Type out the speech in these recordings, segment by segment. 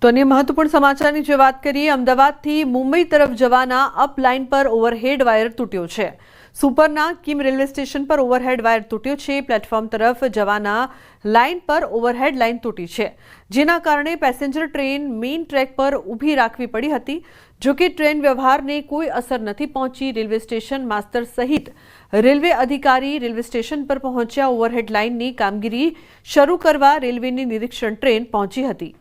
તો અન્ય મહત્વપૂર્ણ સમાચારની જે વાત કરીએ, અમદાવાદથી મુંબઈ તરફ જવાના અપ લાઇન પર ઓવરહેડ વાયર તૂટ્યો છે। સુપરના કિમ રેલવે સ્ટેશન પર ઓવરહેડ વાયર તૂટ્યો છે। પ્લેટફોર્મ તરફ જવાના લાઇન પર ઓવરહેડ લાઇન તૂટી છે, જેના કારણે પેસેન્જર ટ્રેન મેઇન ટ્રેક પર ઊભી રાખવી પડી હતી। જો કે ટ્રેન વ્યવહારને કોઈ અસર નથી પહોંચી। રેલવે સ્ટેશન માસ્તર સહિત રેલવે અધિકારી રેલવે સ્ટેશન પર પહોંચ્યા। ઓવરહેડ લાઇનની કામગીરી શરૂ કરવા રેલવેની નિરીક્ષણ ટ્રેન પહોંચી હતી।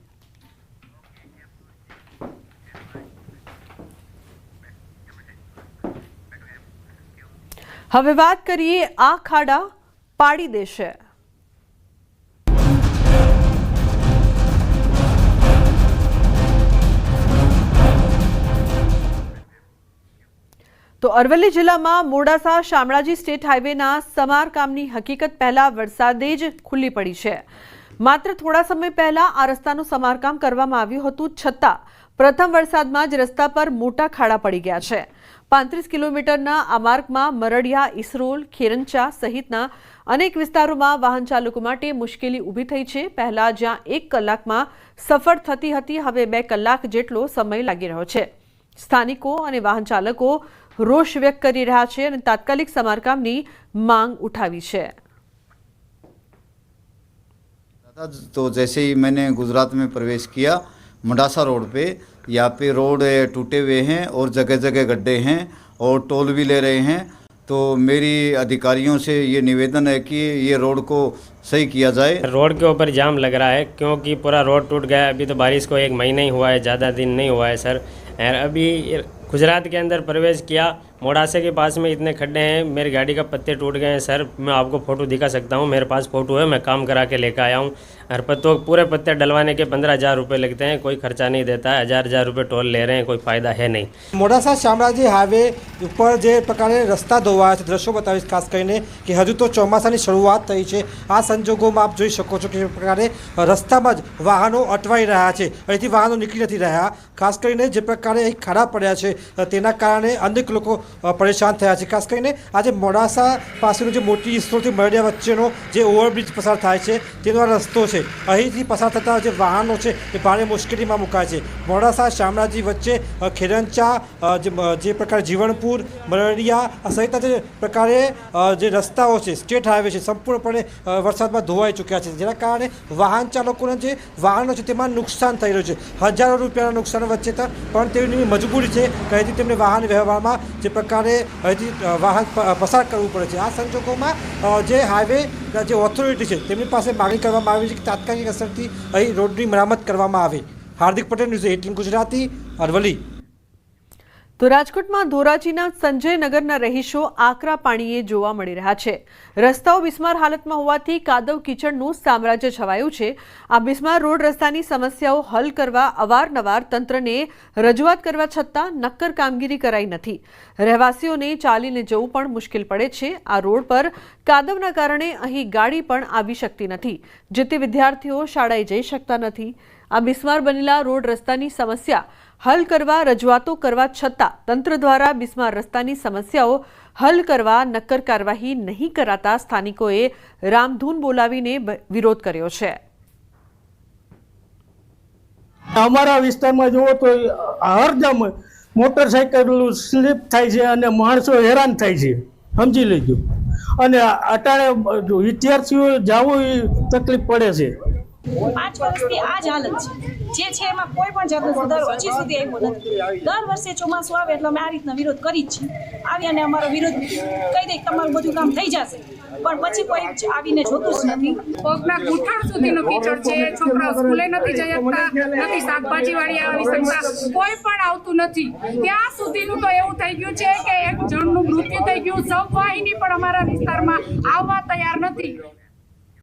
હવે વાત કરીએ આ ખાડા પાડી દેશે। તો અરવલ્લી જિલ્લામાં મોડાસા શામળાજી સ્ટેટ હાઈવેના સમારકામની હકીકત પહેલા વરસાદે જ ખુલ્લી પડી છે। માત્ર થોડા સમય પહેલા આ રસ્તાનું સમારકામ કરવામાં આવ્યું હતું, છતાં પ્રથમ વરસાદમાં જ રસ્તા પર મોટા ખાડા પડી ગયા છે। 35 કિલોમીટરના આ માર્ગમાં મરડિયા, ઈસરોલ, ખેરંચા સહિતના અનેક વિસ્તારોમાં વાહન ચાલકો માટે મુશ્કેલી ઊભી થઈ છે। પહેલા જ્યાં 1 કલાકમાં સફર થતી હતી, હવે 2 કલાક જેટલો સમય લાગી રહ્યો છે। સ્થાનિકો અને વાહન ચાલકો રોષ વ્યક્ત કરી રહ્યા છે અને તાત્કાલિક સમારકામની માંગ ઉઠાવી છે। तो जैसे ही मैंने गुजरात में प्रवेश किया, मोडासा रोड पे यहाँ पे रोड टूटे हुए हैं और जगह जगह गड्ढे हैं और टोल भी ले रहे हैं। तो मेरी अधिकारियों से ये निवेदन है कि ये रोड को सही किया जाए। रोड के ऊपर जाम लग रहा है क्योंकि पूरा रोड टूट गया। अभी तो बारिश को 1 महीना ही हुआ है, ज़्यादा दिन नहीं हुआ है सर। अभी गुजरात के अंदर प्रवेश किया, मोडासे के पास में इतने खड्डे हैं, मेरी गाड़ी का पत्ते टूट गए हैं सर। मैं आपको फ़ोटो दिखा सकता हूँ, मेरे पास फ़ोटो है, मैं काम करा के लेकर आया हूँ। हर पत्तों पूरे पत्ते डलवाने के 15,000 रुपये लगते हैं, कोई खर्चा नहीं देता है। 1,000 रुपये टोल ले रहे हैं, कोई फ़ायदा है नहीं। मोडासा शामळाजी हाईवे पर जे प्रकारे रस्ता धोवाया छे, दृश्यों बतावीश खास करीने कि हजू तो ચોમાસાની શરૂઆત થઈ છે। આ સંજોગોમાં આપ જોઈ શકો છો કે પ્રકારે રસ્તામાં જ વાહનો અટવાઈ રહ્યા છે, અહીંથી વાહનો નીકળી નથી રહ્યા। ખાસ કરીને જે પ્રકારે અહીં ખાડા પડ્યા છે તેના કારણે અનેક લોકો પરેશાન થયા છે। ખાસ કરીને આજે મોડાસા પાસેનો જે મોટી ઈસરોલથી મરડિયા વચ્ચેનો જે ઓવરબ્રિજ પસાર થાય છે તેનો આ રસ્તો છે, અહીંથી પસાર થતા જે વાહનો છે એ ભારે મુશ્કેલીમાં મુકાય છે। મોડાસા શામળાજી વચ્ચે ખેરંચા જે પ્રકારે જીવણપુર, મરડિયા સહિતના જે પ્રકારે જે રસ્તાઓ છે, સ્ટેટ હાઈવે છે, સંપૂર્ણપણે વરસાદમાં ધોવાઈ ચૂક્યા છે, જેના કારણે વાહન ચાલકોના જે વાહનો છે તેમાં નુકસાન થઈ રહ્યું છે। હજારો રૂપિયાના નુકસાન વચ્ચે પણ તેની મજબૂરી છે કે અહીંથી તેમને વાહન વ્યવહારમાં જે પ્રકારે અહીંથી વાહન પસાર કરવું પડે છે। આ સંજોગોમાં જે હાઈવે જે ઓથોરિટી છે તેમની પાસે માગણી કરવામાં આવી છે કે તાત્કાલિક અસરથી અહીં રોડની મરામત કરવામાં આવે। હાર્દિક પટેલ, ન્યૂઝ 18 ગુજરાતી, અરવલ્લી। તો રાજકોટમાં ધોરાજીના સંજયનગરના રહીશો આકરા પાણીએ જોવા મળી રહ્યા છે। રસ્તાઓ બિસ્માર હાલતમાં હોવાથી કાદવ કીચડનું સામ્રાજ્ય છવાયું છે। આ બિસ્માર રોડ રસ્તાની સમસ્યાઓ હલ કરવા અવારનવાર તંત્રને રજૂઆત કરવા છતાં નક્કર કામગીરી કરાઈ નથી। રહેવાસીઓને ચાલીને જવું પણ મુશ્કેલ પડે છે। આ રોડ પર કાદવના કારણે અહીં ગાડી પણ આવી શકતી નથી, જેથી વિદ્યાર્થીઓ શાળાએ જઈ શકતા નથી। આ બિસ્માર બનેલા રોડ રસ્તાની સમસ્યા હલ કરવા રજૂઆતો કરવા છતાં તંત્ર દ્વારા બિસ્માર રસ્તાની સમસ્યાઓ હલ કરવા નક્કર કાર્યવાહી નહીં કરાતા સ્થાનિકોએ રામધૂન બોલાવીને વિરોધ કર્યો છે। અમારા વિસ્તારમાં જુઓ તો હરદમ મોટરસાઇકલ સ્લીપ થાય છે અને માણસો હેરાન થાય છે, સમજી લેજો। અને અટાણે વિદ્યાર્થીઓ જવું એ તકલીફ પડે છે। 5 વર્ષથી આ જ હાલત છે, જે છે એમાં કોઈ પણ જાતનો સુધારો હજી સુધી આવ્યો નથી। દર વર્ષે ચોમાસું આવે એટલે અમે આ રીતના વિરોધ કરી જ છીએ। આવી અને અમારો વિરોધ કહી દે તમારું બધું કામ થઈ જશે, પણ પછી કોઈ આવીને જોતું જ નથી। પગના ઘૂંટણ સુધીનો કીચડ છે, છોકરાઓ સ્કૂલે નથી જઈ શકતા, નથી શાકભાજી વાળી આવી શકતા, કોઈ પણ આવતું નથી। ત્યાં સુધીનું તો એવું થઈ ગયું છે કે એક જણનું મૃત્યુ થઈ ગયું, સબ વાહિની પણ અમારા વિસ્તારમાં આવવા તૈયાર નથી।